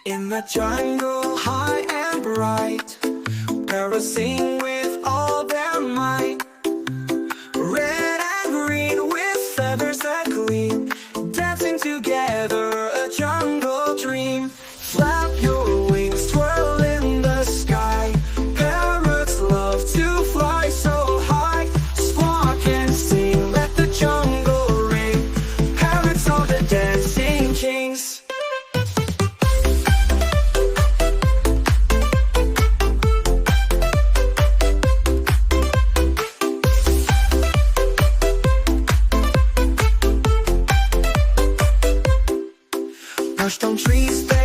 In the jungle, high and bright, parrots sing with all their might. Red and green with feathers that gleam, dancing together, a jungle dream. Flap your wings, twirl in the sky. Parrots love to fly so high. Squawk and sing, let the jungle ring. Parrots are the dancing kings. Perched on trees